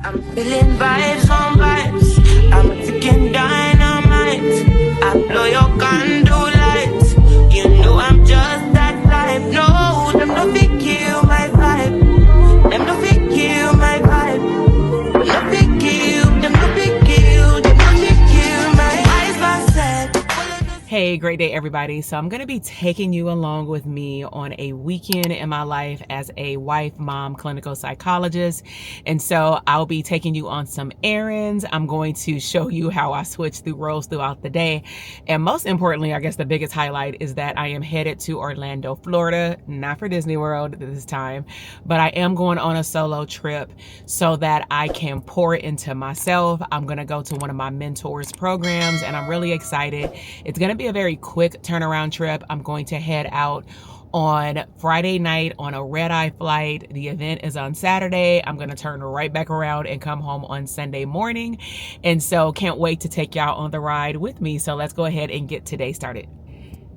I'm feeling vibes on vibes. I'm a ticking dynamite. I blow your candle lights. You know I'm just that type. No, them no fit kill my vibe. Them no fit kill my vibe. No fit kill. Them no fit kill. Them no fit kill my eyes. My set. Hey, great day, everybody. So I'm going to be taking you along with me on a weekend in my life as a wife, mom, clinical psychologist. And so I'll be taking you on some errands. I'm going to show you how I switch through roles throughout the day. And most importantly, I guess the biggest highlight is that I am headed to Orlando, Florida, not for Disney World this time, but I am going on a solo trip so that I can pour into myself. I'm going to go to one of my mentors' programs, and I'm really excited. It's going to be a very quick turnaround trip. I'm going to head out on Friday night on a red-eye flight. The event is on Saturday. I'm going to turn right back around and come home on Sunday morning. And so can't wait to take y'all on the ride with me. So let's go ahead and get today started.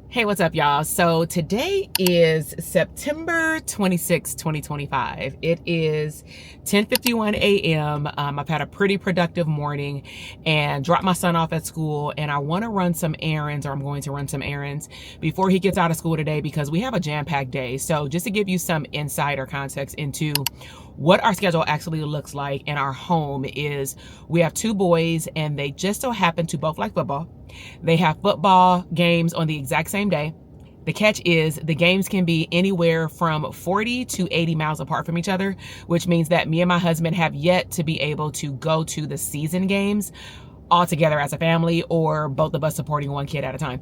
Hey, what's up, y'all? So today is September 26, 2025. It is 10:51 a.m. I've had a pretty productive morning and dropped my son off at school, and I want to run some errands, or I'm going to run some errands before he gets out of school today because we have a jam-packed day. So just to give you some insight or context into what our schedule actually looks like in our home is we have two boys, and they just so happen to both like football. They have football games on the exact same day. The catch is the games can be anywhere from 40 to 80 miles apart from each other, which means that me and my husband have yet to be able to go to the season games all together as a family, or both of us supporting one kid at a time.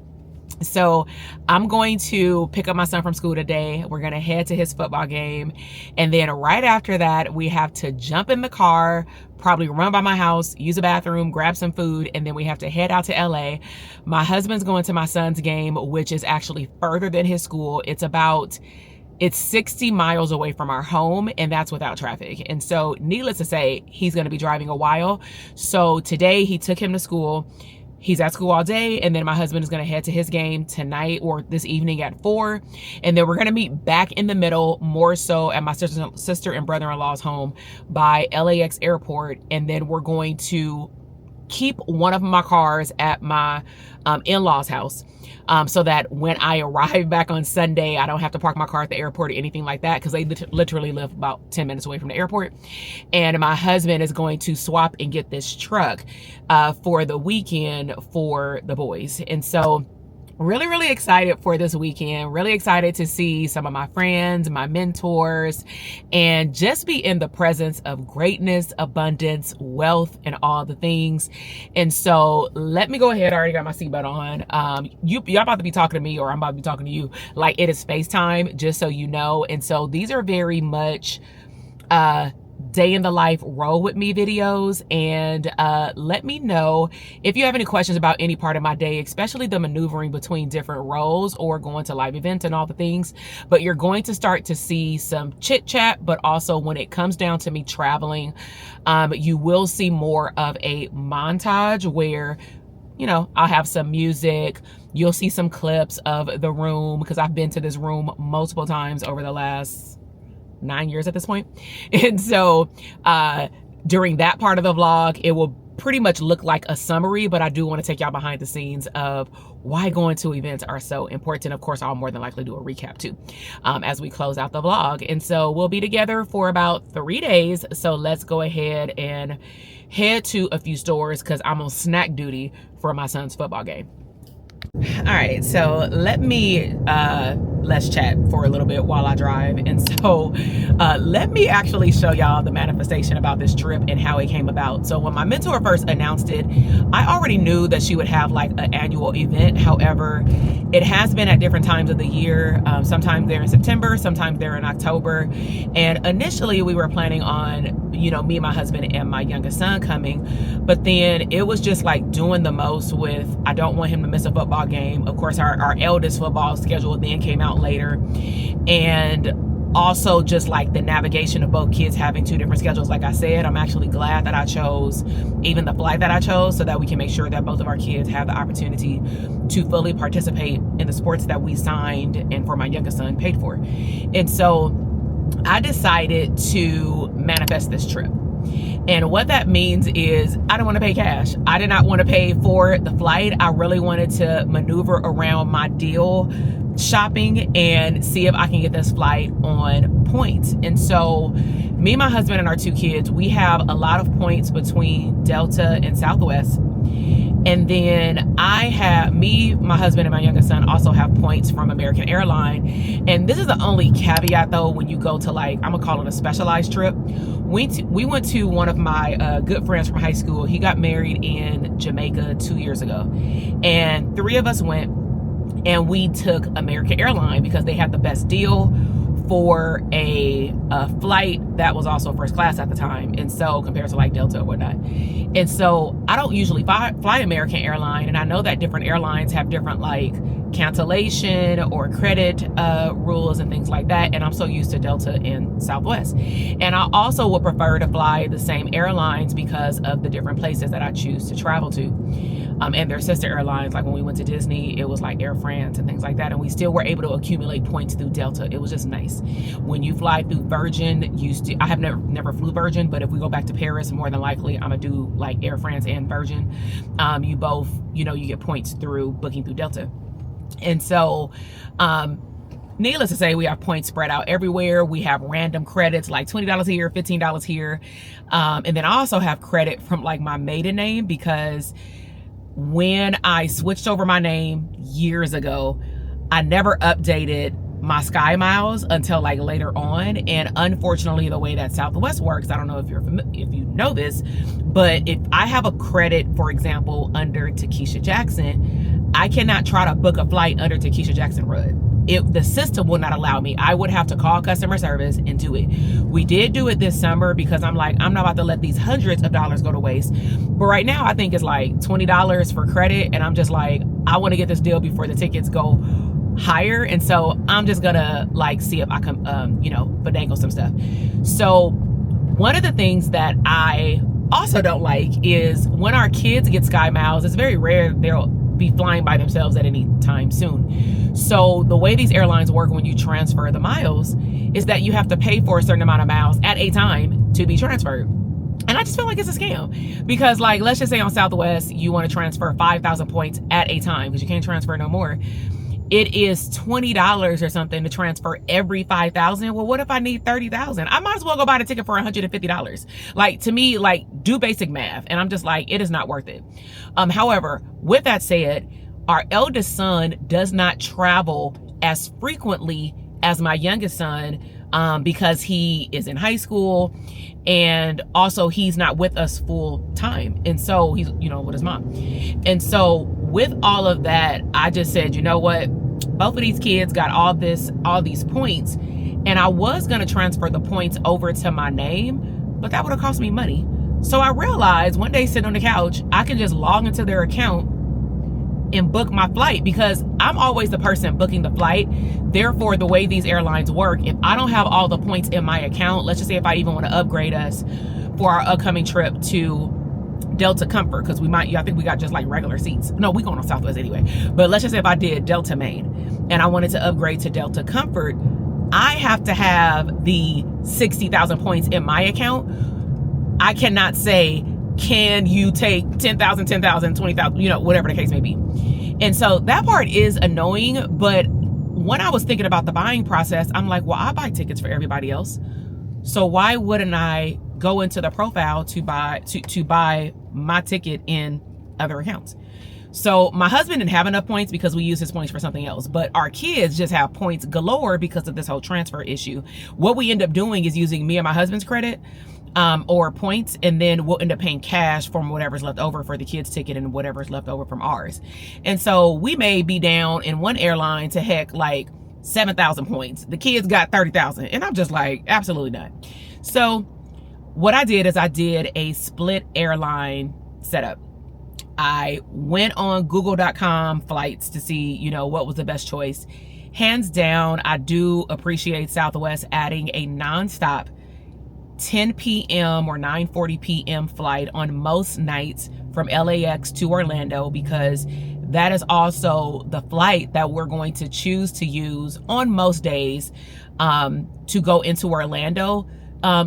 So I'm going to pick up my son from school today. We're going to head to his football game. And then right after that, we have to jump in the car, probably run by my house, use a bathroom, grab some food, and then we have to head out to LA. My husband's going to my son's game, which is actually further than his school. It's 60 miles away from our home, and that's without traffic. And so needless to say, he's going to be driving a while. So today he took him to school. He's at school all day, and then my husband is going to head to his game tonight or this evening at 4. And then we're going to meet back in the middle, more so at my sister and brother-in-law's home by LAX airport. And then we're going to keep one of my cars at my in-laws' house, so that when I arrive back on Sunday, I don't have to park my car at the airport or anything like that, because they literally live about 10 minutes away from the airport. And my husband is going to swap and get this truck for the weekend for the boys. And so really, really excited for this weekend. Really excited to see some of my friends, my mentors, and just be in the presence of greatness, abundance, wealth, and all the things. And so let me go ahead. I already got my seatbelt on. You're about to be talking to me, or I'm about to be talking to you like it is FaceTime, just so you know. And so these are very much day in the life roll with me videos. And let me know if you have any questions about any part of my day, especially the maneuvering between different roles or going to live events and all the things. But you're going to start to see some chit chat, but also when it comes down to me traveling, you will see more of a montage where, you know, I'll have some music. You'll see some clips of the room, because I've been to this room multiple times over the last 9 years at this point. And so during that part of the vlog, it will pretty much look like a summary, but I do want to take y'all behind the scenes of why going to events are so important. Of course, I'll more than likely do a recap too as we close out the vlog. And so we'll be together for about 3 days. So let's go ahead and head to a few stores, because I'm on snack duty for my son's football game. All right, so let's chat for a little bit while I drive. And so let me actually show y'all the manifestation about this trip and how it came about. So when my mentor first announced it, I already knew that she would have like an annual event. However, it has been at different times of the year. Sometimes they're in September, sometimes they're in October. And initially we were planning on, you know, me and my husband and my youngest son coming. But then it was just like doing the most with, I don't want him to miss a football game. Of course, our eldest football schedule then came out later. And also just like the navigation of both kids having two different schedules. Like I said, I'm actually glad that I chose even the flight that I chose, so that we can make sure that both of our kids have the opportunity to fully participate in the sports that we signed and for my youngest son paid for. And so I decided to manifest this trip. And what that means is I don't want to pay cash. I did not want to pay for the flight. I really wanted to maneuver around my deal shopping and see if I can get this flight on points. And so me, my husband, and our 2 kids, we have a lot of points between Delta and Southwest. And then my husband, and my youngest son also have points from American Airline. And this is the only caveat though, when you go to, like, I'm gonna call it a specialized trip. We went to one of my good friends from high school. He got married in Jamaica 2 years ago. And 3 of us went, and we took American Airline because they had the best deal for a flight that was also first class at the time, and so compared to like Delta or whatnot. And so I don't usually fly American Airline, and I know that different airlines have different like cancellation or credit rules and things like that, and I'm so used to Delta and Southwest. And I also would prefer to fly the same airlines because of the different places that I choose to travel to. And their sister airlines, like when we went to Disney, it was like Air France and things like that, and we still were able to accumulate points through Delta. It was just nice. When you fly through Virgin, I have never flew Virgin, but if we go back to Paris, more than likely I'm gonna do like Air France and Virgin. You both, you get points through booking through Delta. And so needless to say, we have points spread out everywhere. We have random credits like $20 here, $15 here, and then I also have credit from like my maiden name, because when I switched over my name years ago, I never updated my Sky Miles until like later on. And unfortunately, the way that Southwest works, I don't know if you know this, but if I have a credit, for example, under Takesha Jackson, I cannot try to book a flight under Takesha Jackson Rudd. The system will not allow me. I would have to call customer service and do it. We did do it this summer because I'm like, I'm not about to let these hundreds of dollars go to waste. But right now, I think it's like $20 for credit. And I'm just like, I want to get this deal before the tickets go higher. And so I'm just gonna like see if I can, finagle some stuff. So one of the things that I also don't like is when our kids get Sky Miles, it's very rare they'll be flying by themselves at any time soon. So the way these airlines work when you transfer the miles is that you have to pay for a certain amount of miles at a time to be transferred. And I just feel like it's a scam, because like, let's just say on Southwest, you want to transfer 5,000 points at a time because you can't transfer no more. It is $20 or something to transfer every 5,000. Well, what if I need 30,000? I might as well go buy the ticket for $150. Like, to me, like, do basic math. And I'm just like, it is not worth it. However, with that said, our eldest son does not travel as frequently as my youngest son, because he is in high school, and also he's not with us full time. And so he's, with his mom. And so with all of that, I just said, you know what? Both of these kids got all these points, and I was going to transfer the points over to my name, but that would have cost me money. So I realized one day sitting on the couch, I can just log into their account and book my flight, because I'm always the person booking the flight. Therefore, the way these airlines work, if I don't have all the points in my account, let's just say if I even want to upgrade us for our upcoming trip to Delta Comfort, because I think we got just like regular seats. No, we going on Southwest anyway. But let's just say if I did Delta Main and I wanted to upgrade to Delta Comfort, I have to have the 60,000 points in my account. I cannot say, can you take 10,000, 10,000, 20,000, whatever the case may be. And so that part is annoying. But when I was thinking about the buying process, I'm like, well, I buy tickets for everybody else. So why wouldn't I go into the profile to buy my ticket in other accounts? So my husband didn't have enough points because we use his points for something else, but our kids just have points galore because of this whole transfer issue. What we end up doing is using me and my husband's credit, or points, and then we'll end up paying cash from whatever's left over for the kids' ticket and whatever's left over from ours. And so we may be down in one airline to heck like 7,000 points. The kids got 30,000, and I'm just like, absolutely not. So what I did is I did a split airline setup. I went on google.com flights to see, what was the best choice. Hands down, I do appreciate Southwest adding a nonstop 10 p.m. or 9:40 p.m. flight on most nights from LAX to Orlando, because that is also the flight that we're going to choose to use on most days to go into Orlando.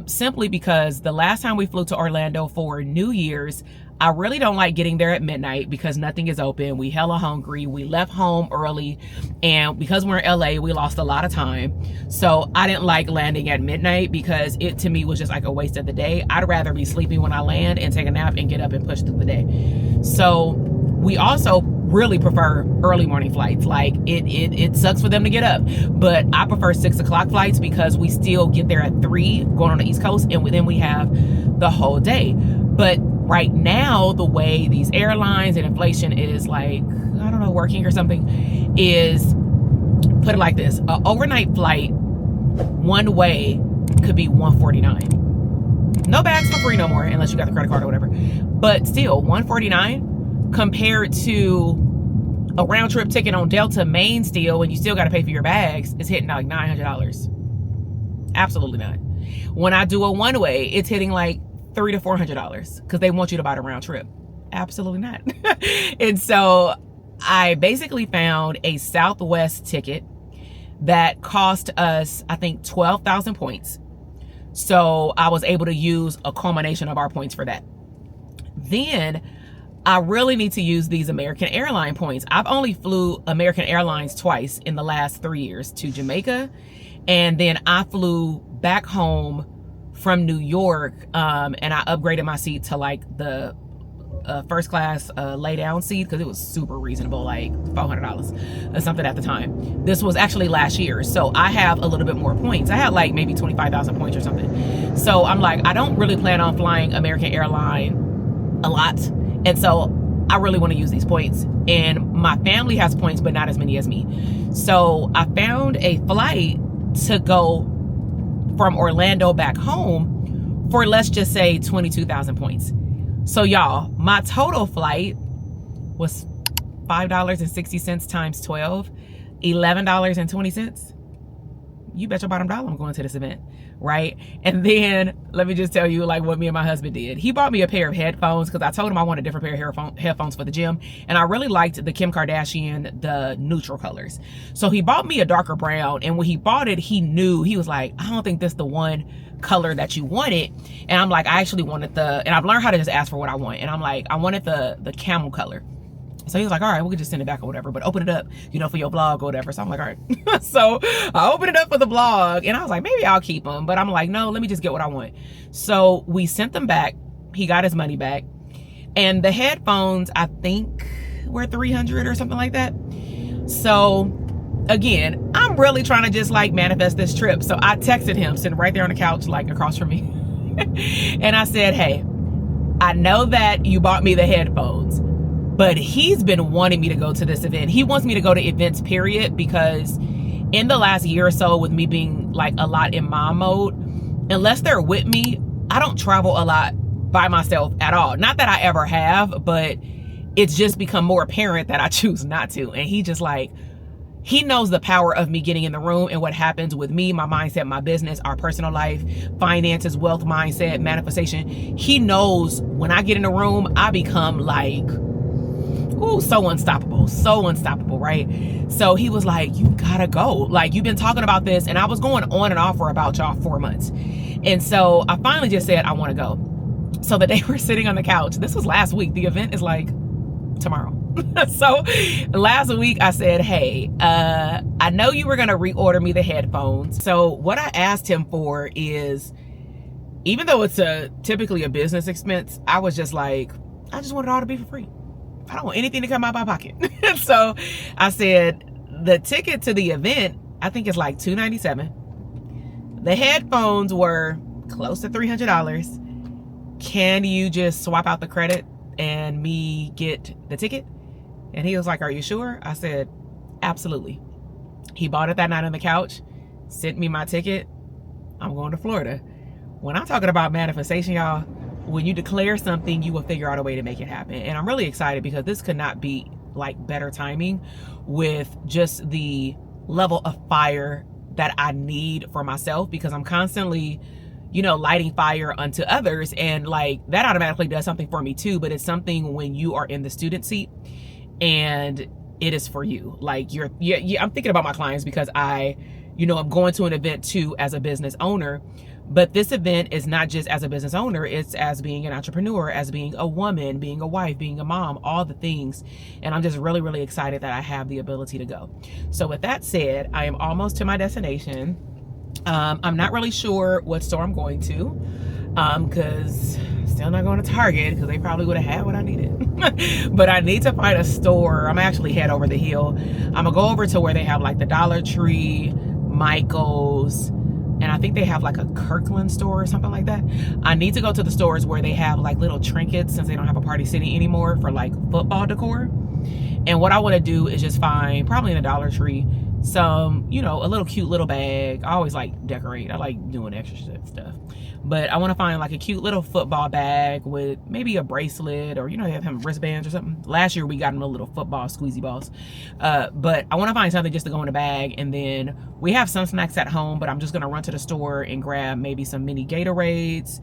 simply because the last time we flew to Orlando for New Year's, I really don't like getting there at midnight because nothing is open. We hella hungry. We left home early, and because we're in LA, we lost a lot of time. So I didn't like landing at midnight because it to me was just like a waste of the day. I'd rather be sleeping when I land and take a nap and get up and push through the day. So we also really prefer early morning flights. Like it sucks for them to get up, but I prefer 6 o'clock flights because we still get there at 3 going on the East Coast, and then we have the whole day. But right now, the way these airlines and inflation is like, I don't know, working or something, is, put it like this: an overnight flight one way could be $149. No bags for free no more unless you got the credit card or whatever. But still, $149 compared to a round trip ticket on Delta Main still, and you still got to pay for your bags, is hitting like $900. Absolutely not. When I do a one way, it's hitting like $300 to $400 because they want you to buy the round trip. Absolutely not. And so I basically found a Southwest ticket that cost us, I think, 12,000 points. So I was able to use a culmination of our points for that. Then I really need to use these American Airline points. I've only flew American Airlines twice in the last 3 years, to Jamaica, and then I flew back home from New York, and I upgraded my seat to like the first class lay down seat because it was super reasonable, like $400 or something at the time. This was actually last year, so I have a little bit more points. I had like maybe 25,000 points or something. So I'm like, I don't really plan on flying American Airline a lot, and so I really want to use these points. And my family has points, but not as many as me. So I found a flight to go from Orlando back home for, let's just say, 22,000 points. So y'all, my total flight was $5.60 times 12, $11.20. You bet your bottom dollar I'm going to this event, right? And then let me just tell you like what me and my husband did. He bought me a pair of headphones because I told him I wanted a different pair of headphones for the gym, and I really liked the Kim Kardashian, the neutral colors. So he bought me a darker brown, and when he bought it, he knew, he was like, I don't think this is the one color that you wanted. And I'm like, I actually wanted and I've learned how to just ask for what I want, and I'm like, I wanted the camel color. So he was like, all right, we could just send it back or whatever, but open it up, you know, for your vlog or whatever. So I'm like, all right. So I opened it up for the vlog, and I was like, maybe I'll keep them. But I'm like, no, let me just get what I want. So we sent them back. He got his money back. And the headphones, I think, were $300 or something like that. So again, I'm really trying to just like manifest this trip. So I texted him, sitting right there on the couch, like across from me. And I said, hey, I know that you bought me the headphones, but he's been wanting me to go to this event. He wants me to go to events, period, because in the last year or so, with me being like a lot in mom mode, unless they're with me, I don't travel a lot by myself at all. Not that I ever have, but it's just become more apparent that I choose not to. And he just like, he knows the power of me getting in the room and what happens with me, my mindset, my business, our personal life, finances, wealth, mindset, manifestation. He knows when I get in the room, I become like, ooh, so unstoppable, right? So he was like, you gotta go. Like, you've been talking about this, and I was going on and off for about 4 months. And so I finally just said, I wanna go. So the day we're sitting on the couch, this was last week, the event is like tomorrow. So last week I said, hey, I know you were gonna reorder me the headphones. So what I asked him for is, even though it's typically a business expense, I was just like, I just want it all to be for free. I don't want anything to come out of my pocket. So I said, the ticket to the event, I think it's like $297. The headphones were close to $300. Can you just swap out the credit and me get the ticket? And he was like, are you sure? I said, absolutely. He bought it that night on the couch, sent me my ticket. I'm going to Florida. When I'm talking about manifestation, y'all, when you declare something, you will figure out a way to make it happen. And I'm really excited because this could not be like better timing with just the level of fire that I need for myself, because I'm constantly, you know, lighting fire unto others. And like that automatically does something for me too, but it's something when you are in the student seat and it is for you. Like I'm thinking about my clients because I'm going to an event too as a business owner. But this event is not just as a business owner, it's as being an entrepreneur, as being a woman, being a wife, being a mom, all the things. And I'm just really, really excited that I have the ability to go. So with that said, I am almost to my destination. I'm not really sure what store I'm going to, because still not going to Target, because they probably would have had what I needed. But I need to find a store. I'm actually head over the hill. I'm gonna go over to where they have like the Dollar Tree, Michael's, and I think they have like a Kirkland store or something like that. I need to go to the stores where they have like little trinkets, since they don't have a Party City anymore, for like football decor. And what I want to do is just find, probably in the Dollar Tree, some, you know, a little cute little bag. I always like decorate. I like doing extra stuff. But I want to find like a cute little football bag with maybe a bracelet, or, you know, they have him wristbands or something. Last year we got him a little football squeezy balls. But I want to find something just to go in the bag. And then we have some snacks at home, but I'm just going to run to the store and grab maybe some mini Gatorades.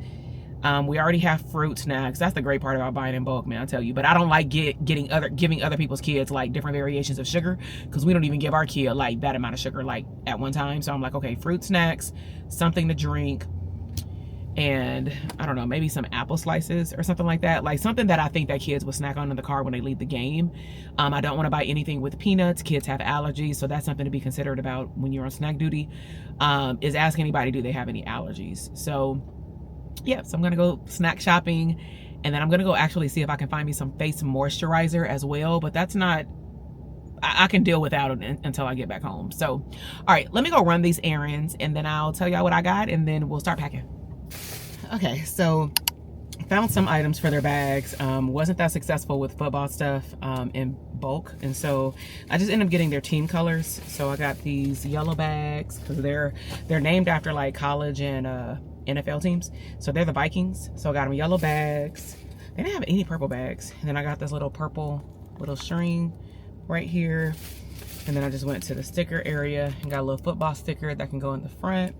We already have fruit snacks. That's the great part about buying in bulk, man, I tell you. But I don't like giving other people's kids like different variations of sugar, because we don't even give our kid like that amount of sugar like at one time. So I'm like, okay, fruit snacks, something to drink, and I don't know, maybe some apple slices or something like that. Like something that I think that kids will snack on in the car when they leave the game. I don't want to buy anything with peanuts. Kids have allergies, so that's something to be considered about when you're on snack duty. Is ask anybody, do they have any allergies? So yeah, so I'm gonna go snack shopping, and then I'm gonna go actually see if I can find me some face moisturizer as well. But that's not, I can deal without it until I get back home. So all right, let me go run these errands, and then I'll tell y'all what I got, and then we'll start packing. Okay, so found some items for their bags. Wasn't that successful with football stuff in bulk, and so I just ended up getting their team colors. So I got these yellow bags, because they're named after like college and NFL teams. So they're the Vikings. So I got them yellow bags. They didn't have any purple bags. And then I got this little purple little string right here. And then I just went to the sticker area and got a little football sticker that can go in the front.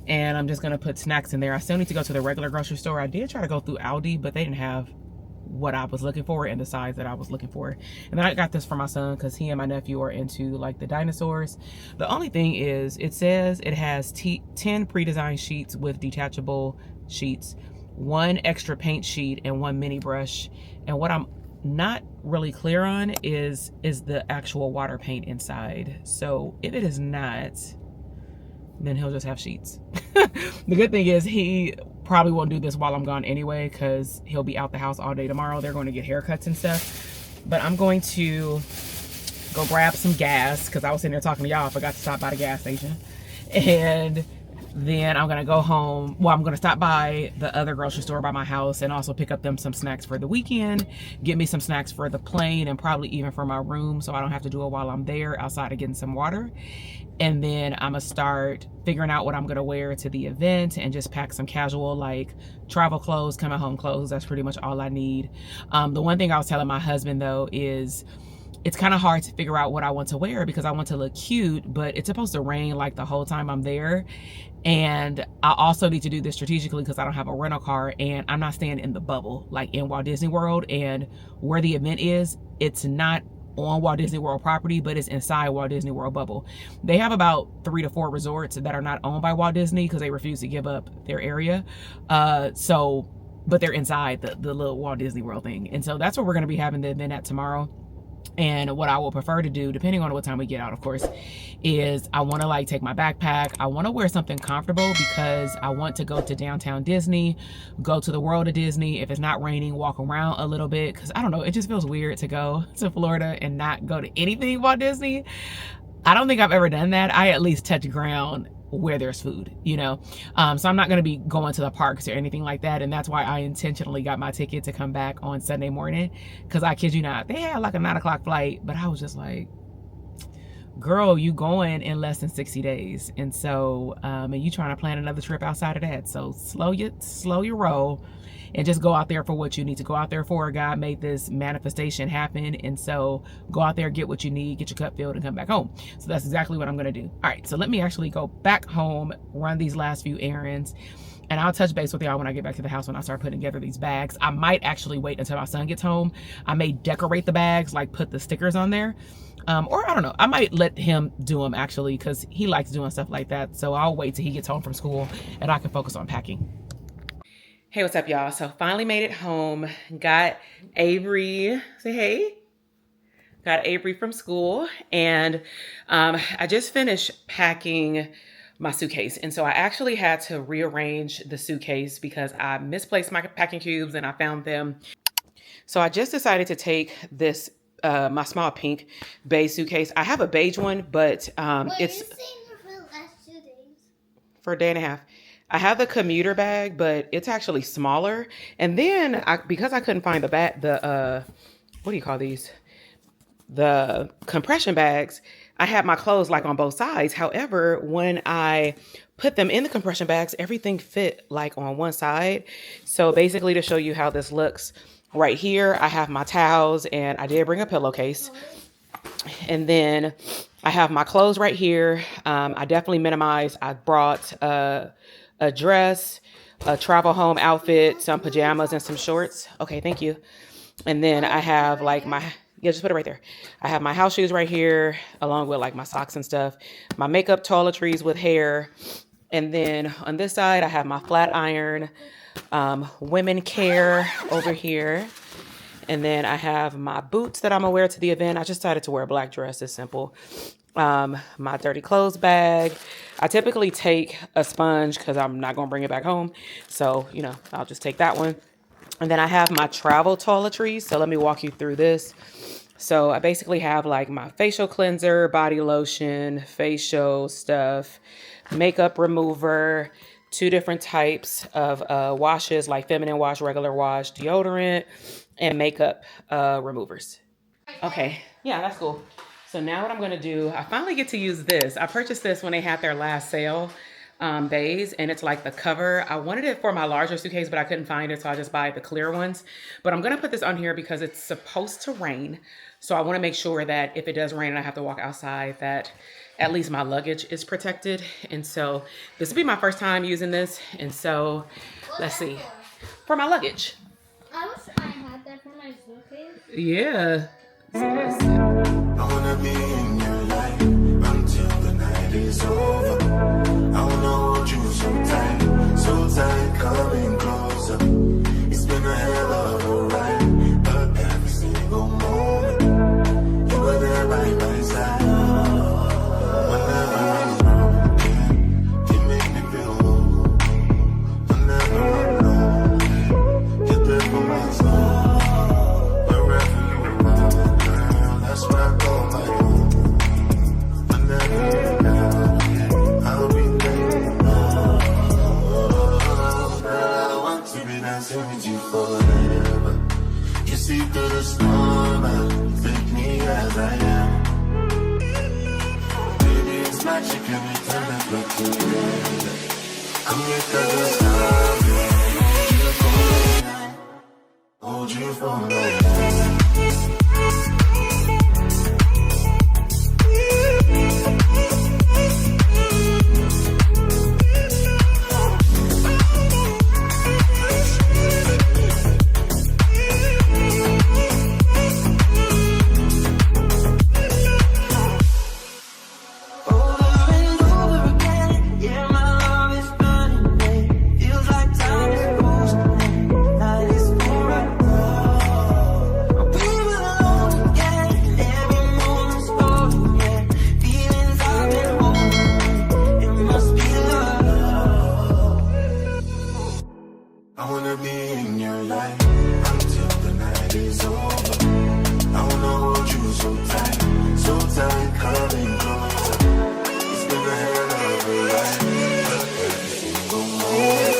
And I'm just gonna put snacks in there. I still need to go to the regular grocery store. I did try to go through Aldi, but they didn't have what I was looking for and the size that I was looking for. And then I got this for my son, because he and my nephew are into like the dinosaurs. The only thing is, it says it has 10 pre-designed sheets with detachable sheets, 1 extra paint sheet, and 1 mini brush. And what I'm not really clear on is the actual water paint inside. So if it is not, then he'll just have sheets. The good thing is he probably won't do this while I'm gone anyway, because he'll be out the house all day tomorrow. They're going to get haircuts and stuff. But I'm going to go grab some gas, because I was sitting there talking to y'all. I forgot to stop by the gas station. And then I'm going to go home. Well, I'm going to stop by the other grocery store by my house and also pick up them some snacks for the weekend. Get me some snacks for the plane, and probably even for my room, so I don't have to do it while I'm there outside of getting some water. And then I'm gonna start figuring out what I'm gonna wear to the event, and just pack some casual like travel clothes, coming home clothes. That's pretty much all I need. The one thing I was telling my husband though is, it's kind of hard to figure out what I want to wear, because I want to look cute, but it's supposed to rain like the whole time I'm there. And I also need to do this strategically, because I don't have a rental car, and I'm not staying in the bubble like in Walt Disney World. And where the event is, it's not on Walt Disney World property, but it's inside Walt Disney World bubble. They have about 3 to 4 resorts that are not owned by Walt Disney, because they refuse to give up their area. But they're inside the little Walt Disney World thing. And so that's where we're going to be having the event at tomorrow. And what I will prefer to do, depending on what time we get out, of course, is I want to like take my backpack. I want to wear something comfortable, because I want to go to downtown Disney, go to the World of Disney. If it's not raining, walk around a little bit, because I don't know, it just feels weird to go to Florida and not go to anything Walt Disney. I don't think I've ever done that. I at least touch ground where there's food, you know. So I'm not going to be going to the parks or anything like that. And that's why I intentionally got my ticket to come back on Sunday morning, because I kid you not, they had like a 9 o'clock flight, but I was just like, girl, you going in less than 60 days. And so and you trying to plan another trip outside of that. So slow your roll, and just go out there for what you need to go out there for. God made this manifestation happen, and so go out there, get what you need, get your cup filled, and come back home. So that's exactly what I'm gonna do. All right, so let me actually go back home, run these last few errands, And I'll touch base with y'all when I get back to the house when I start putting together these bags. I might actually wait until my son gets home. I may decorate the bags, like put the stickers on there. Or I don't know, I might let him do them actually, because he likes doing stuff like that. So I'll wait till he gets home from school and I can focus on packing. Hey, what's up, y'all? So finally made it home. Got Avery, say hey. Got Avery from school, and I just finished packing my suitcase. And so I actually had to rearrange the suitcase because I misplaced my packing cubes and I found them. So I just decided to take this, my small pink beige suitcase. I have a beige one, but it's for the last 2 days. For a day and a half. I have the commuter bag, but it's actually smaller. And then because I couldn't find what do you call these? The compression bags, I had my clothes like on both sides. However, when I put them in the compression bags, everything fit like on one side. So basically, to show you how this looks, right here, I have my towels, and I did bring a pillowcase. And then I have my clothes right here. I definitely minimized. I brought a dress, a travel home outfit, some pajamas, and some shorts. Okay, thank you. And then I have like just put it right there. I have my house shoes right here, along with like my socks and stuff, my makeup toiletries with hair. And then on this side, I have my flat iron, women care over here. And then I have my boots that I'm gonna wear to the event. I just decided to wear a black dress. It's simple. My dirty clothes bag. I typically take a sponge because I'm not gonna bring it back home. So, I'll just take that one. And then I have my travel toiletries. So let me walk you through this. So I basically have like my facial cleanser, body lotion, facial stuff, makeup remover, 2 different types of washes, like feminine wash, regular wash, deodorant, and makeup removers. Okay, yeah, that's cool. So now what I'm gonna do, I finally get to use this. I purchased this when they had their last sale days, and it's like the cover. I wanted it for my larger suitcase, but I couldn't find it, so I just buy the clear ones. But I'm gonna put this on here because it's supposed to rain. So I wanna make sure that if it does rain and I have to walk outside, that at least my luggage is protected. And so this will be my first time using this. And so let's see, for my luggage. I wish I had that for my suitcase. Yeah. I wanna be in your life until the night is over. I wanna hold you so tight, coming closer. It's been a hell of a ride, but every single moment you were there by my side. Whenever I'm wrong, you make me feel low. Whenever I'm low, you're there for my soul. Wherever you are, girl, that's where I call my home. Whenever you're down, I'll be there. Girl, I want to be dancing with you forever. You see through the storm, and take me as I am. Baby, it's magic every time I look together. I'm here 'cause I love you. Hold you for life. I wanna be in your life until the night is over. I wanna hold you so tight, coming closer. It's been a hell of a ride, but every single moment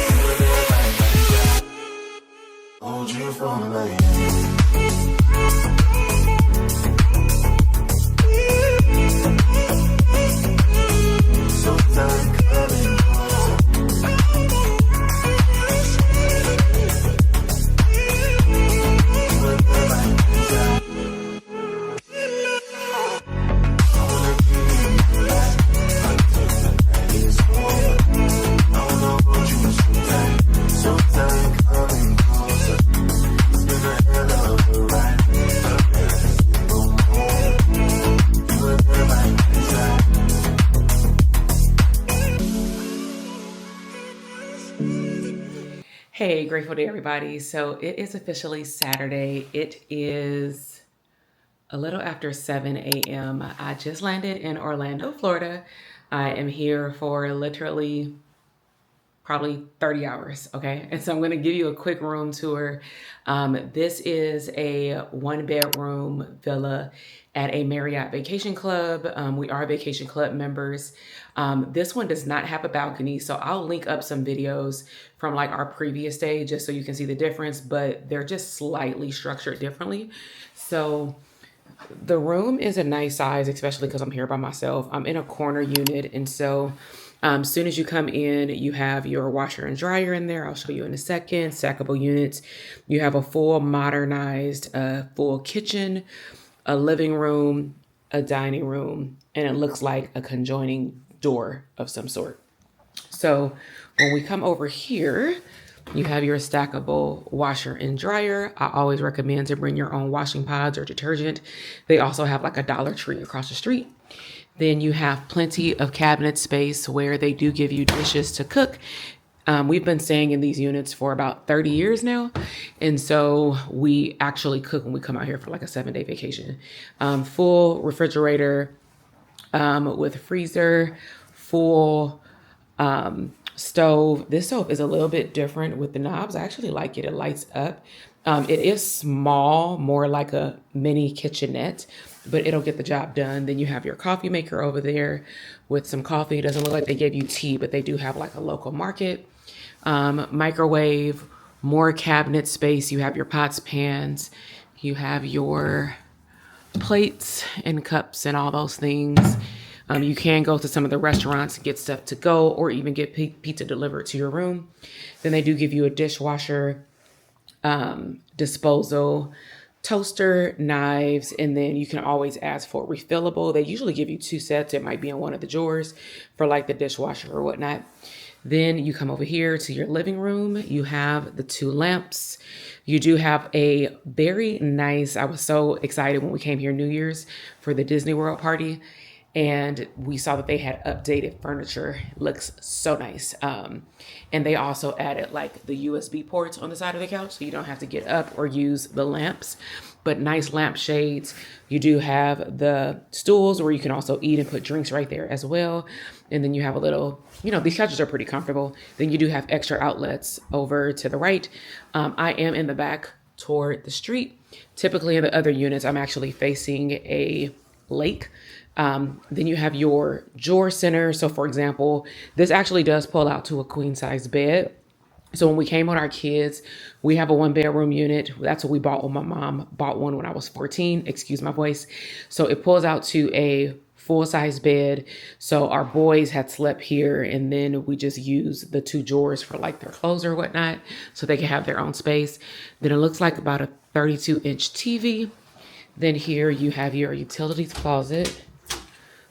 you were there by my side. Hold you for life. So tight, coming closer. I wanna grateful day, everybody. So it is officially Saturday. It is a little after 7 a.m. I just landed in Orlando, Florida. I am here for literally probably 30 hours, okay? And so I'm gonna give you a quick room tour. This is a 1-bedroom villa at a Marriott Vacation Club. We are Vacation Club members. This one does not have a balcony, so I'll link up some videos from like our previous day just so you can see the difference, but they're just slightly structured differently. So the room is a nice size, especially because I'm here by myself. I'm in a corner unit, and so as soon as you come in, you have your washer and dryer in there. I'll show you in a second. Stackable units. You have a full modernized, full kitchen, a living room, a dining room, and it looks like a conjoining door of some sort. So when we come over here, you have your stackable washer and dryer. I always recommend to bring your own washing pods or detergent. They also have like a Dollar Tree across the street. Then you have plenty of cabinet space where they do give you dishes to cook. We've been staying in these units for about 30 years now. And so we actually cook when we come out here for like a 7-day vacation. Full refrigerator with a freezer, full stove. This stove is a little bit different with the knobs. I actually like it. It lights up. It is small, more like a mini kitchenette, but it'll get the job done. Then you have your coffee maker over there with some coffee. It doesn't look like they gave you tea, but they do have like a local market. Microwave, more cabinet space. You have your pots, pans. You have your plates and cups and all those things. You can go to some of the restaurants and get stuff to go or even get pizza delivered to your room. Then they do give you a dishwasher, disposal, toaster, knives, and then you can always ask for refillable. They usually give you 2 sets. It might be in one of the drawers for like the dishwasher or whatnot. Then you come over here to your living room. You have the 2 lamps. You do have a very nice, I was so excited when we came here New Year's for the Disney World party. And we saw that they had updated furniture. It looks so nice. And they also added like the USB ports on the side of the couch, so you don't have to get up or use the lamps, but nice lamp shades. You do have the stools where you can also eat and put drinks right there as well. And then you have a little, these couches are pretty comfortable. Then you do have extra outlets over to the right. I am in the back toward the street. Typically in the other units, I'm actually facing a lake. Then you have your drawer center. So for example, this actually does pull out to a queen size bed. So when we came with our kids, we have a 1-bedroom unit. That's what we bought when my mom bought one when I was 14, excuse my voice. So it pulls out to a full size bed. So our boys had slept here, and then we just use the 2 drawers for like their clothes or whatnot, so they can have their own space. Then it looks like about a 32-inch TV. Then here you have your utilities closet.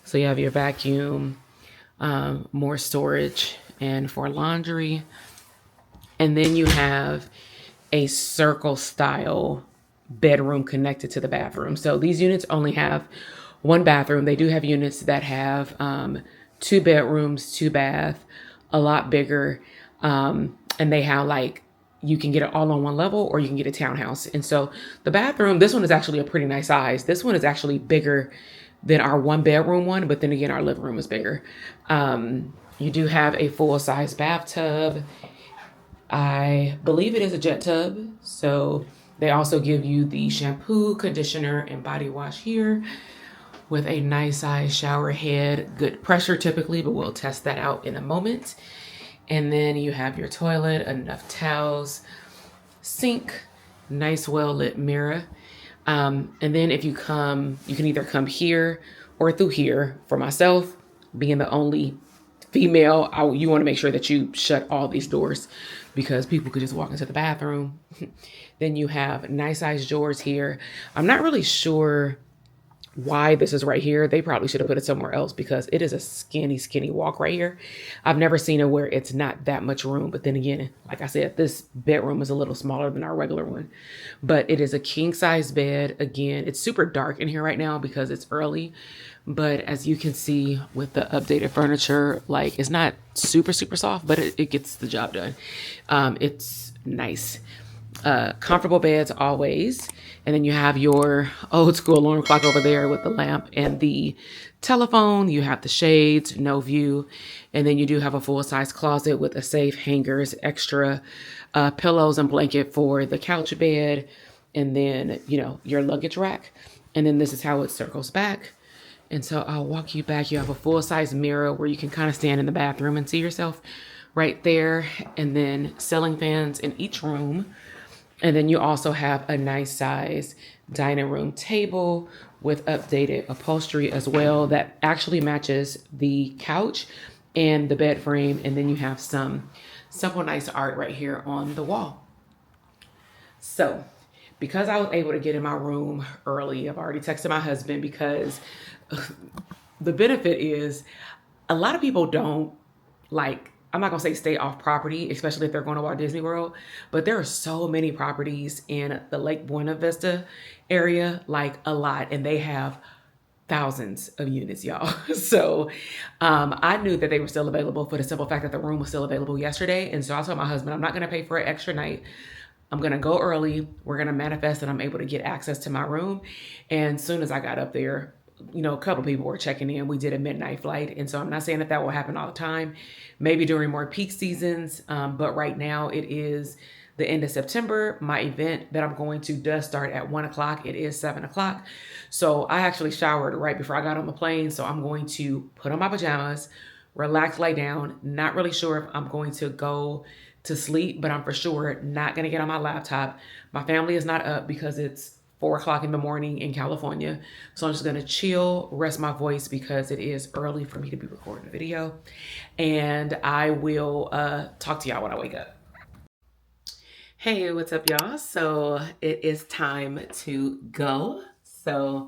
So you have your vacuum, more storage, and for laundry. And then you have a circle style bedroom connected to the bathroom. So these units only have 1 bathroom. They do have units that have 2 bedrooms, 2 bath, a lot bigger. And they have like, you can get it all on 1 level or you can get a townhouse. And so the bathroom, this one is actually a pretty nice size. This one is actually bigger than our 1-bedroom one, but then again, our living room is bigger. You do have a full-size bathtub. I believe it is a jet tub. So they also give you the shampoo, conditioner, and body wash here with a nice size shower head. Good pressure typically, but we'll test that out in a moment. And then you have your toilet, enough towels, sink, nice well-lit mirror. And then if you come, you can either come here or through here. For myself, being the only female, you want to make sure that you shut all these doors because people could just walk into the bathroom. Then you have nice size drawers here. I'm not really sure why this is right here. They probably should have put it somewhere else because it is a skinny walk right here. I've never seen it where it's not that much room. But then again, like I said, this bedroom is a little smaller than our regular one, but it is a king size bed. Again, it's super dark in here right now because it's early, but as you can see with the updated furniture, like it's not super soft, but it gets the job done. It's Nice. Comfortable beds always. And then you have your old school alarm clock over there with the lamp and the telephone. You have the shades, no view. And then you do have a full-size closet with a safe, hangers, extra pillows and blanket for the couch bed. And then, you know, your luggage rack. And then this is how it circles back. And so I'll walk you back. You have a full-size mirror where you can kind of stand in the bathroom and see yourself right there. And then ceiling fans in each room. And then you also have a nice size dining room table with updated upholstery as well that actually matches the couch and the bed frame. And then you have some simple, nice art right here on the wall. So because I was able to get in my room early, I've already texted my husband because the benefit is a lot of people don't like, I'm not gonna say stay off property, especially if they're going to Walt Disney World, but there are so many properties in the Lake Buena Vista area, like a lot, and they have thousands of units, y'all. So I knew that they were still available for the simple fact that the room was still available yesterday. And so I told my husband, I'm not gonna pay for an extra night. I'm gonna go early. We're gonna manifest that I'm able to get access to my room. And as soon as I got up there, you know, a couple of people were checking in. We did a midnight flight. And so I'm not saying that that will happen all the time, maybe during more peak seasons. But right now it is the end of September. My event that I'm going to does start at 1 o'clock. It is 7 o'clock. So I actually showered right before I got on the plane. So I'm going to put on my pajamas, relax, lay down. Not really sure if I'm going to go to sleep, but I'm for sure not going to get on my laptop. My family is not up because it's 4 o'clock in the morning in California. So I'm just gonna chill, rest my voice because it is early for me to be recording a video. And I will talk to y'all when I wake up. Hey, what's up y'all? So it is time to go. So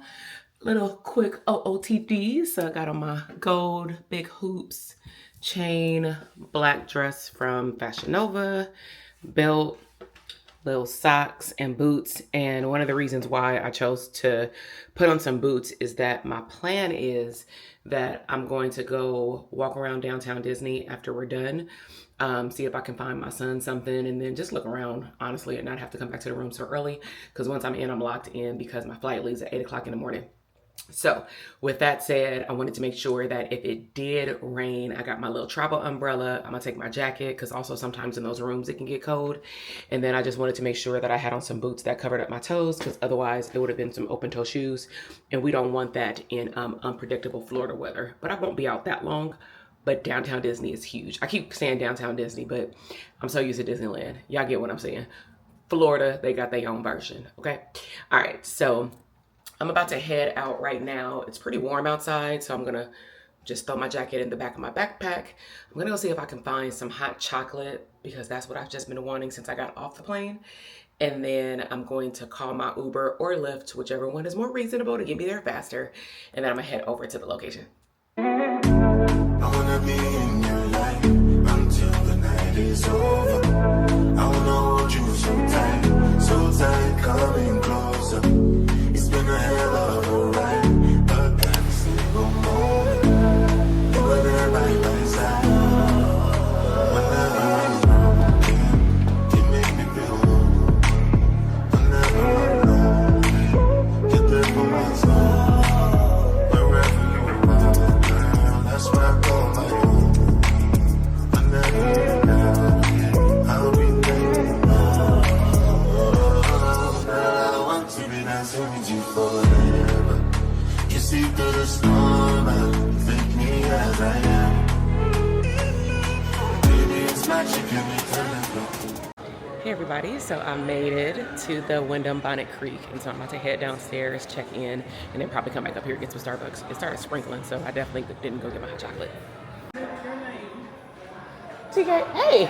little quick OOTD. So I got on my gold big hoops, chain, black dress from Fashion Nova, belt, little socks and boots. And one of the reasons why I chose to put on some boots is that my plan is that I'm going to go walk around downtown Disney after we're done, see if I can find my son something, and then just look around, honestly, and not have to come back to the room so early, because once I'm in, I'm locked in because my flight leaves at 8 o'clock in the morning. So with that said, I wanted to make sure that if it did rain, I got my little travel umbrella. I'm gonna take my jacket because also sometimes in those rooms it can get cold. And then I just wanted to make sure that I had on some boots that covered up my toes, because otherwise it would have been some open toe shoes. And we don't want that in unpredictable Florida weather. But I won't be out that long. But downtown Disney is huge. I keep saying downtown Disney, but I'm so used to Disneyland. Y'all get what I'm saying. Florida, they got their own version, okay? All right, so I'm about to head out right now. It's pretty warm outside, so I'm gonna just throw my jacket in the back of my backpack. I'm gonna go see if I can find some hot chocolate because that's what I've just been wanting since I got off the plane. And then I'm going to call my Uber or Lyft, whichever one is more reasonable to get me there faster. And then I'm gonna head over to the location. I wanna be in your life until the night is over. I wanna hold you so tight, coming closer. It's been a hell of a ride, but every single moment, you and I right by your side. Whenever I'm wrong, you make me feel good. Whenever I'm lonely, you're there for my soul. Wherever you are, girl, that's where I call my home. Whenever you're down, I'll be there. Girl, I want to be dancing with you forever. You see through the storm, take me as I am. Baby, it's magic, you make the Hey everybody, so I made it to the Wyndham Bonnet Creek, and so I'm about to head downstairs, check in, and then probably come back up here and get some Starbucks. It started sprinkling, so I definitely didn't go get my hot chocolate. TK, hey!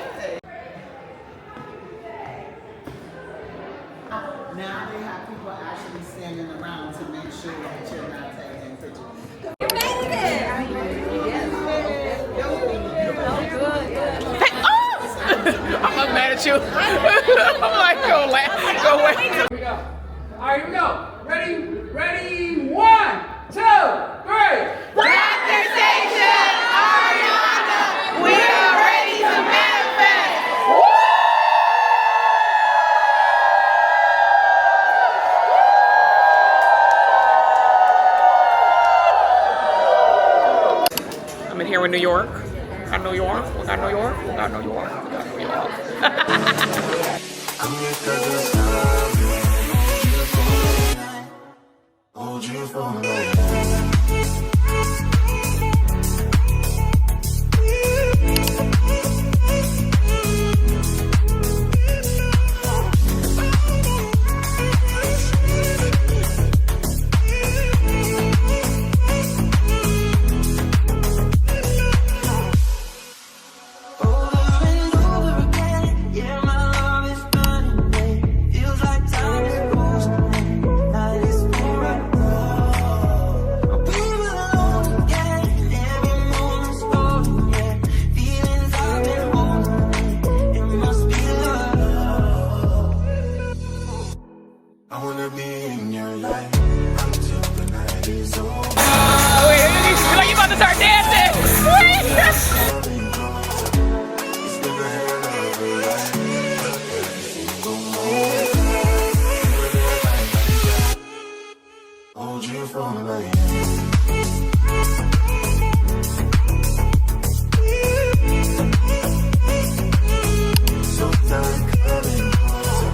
Now they have people actually standing around to make sure that you're not taking pictures. I'm not mad at you. I'm like, go laugh, go away. Here we go. All right, here we go. Ready, 1, 2, 3. We are ready to manifest. Woo! 3, 2, 1. New York. We got New York. We got New York. We got New York. We got New York. Hold you for me. I wanna be in your life until the night is over. Oh, wait, you about to start dancing. Coming closer, it's been a hell of a ride. Every single moment, hold you for my hand. So tight, coming closer.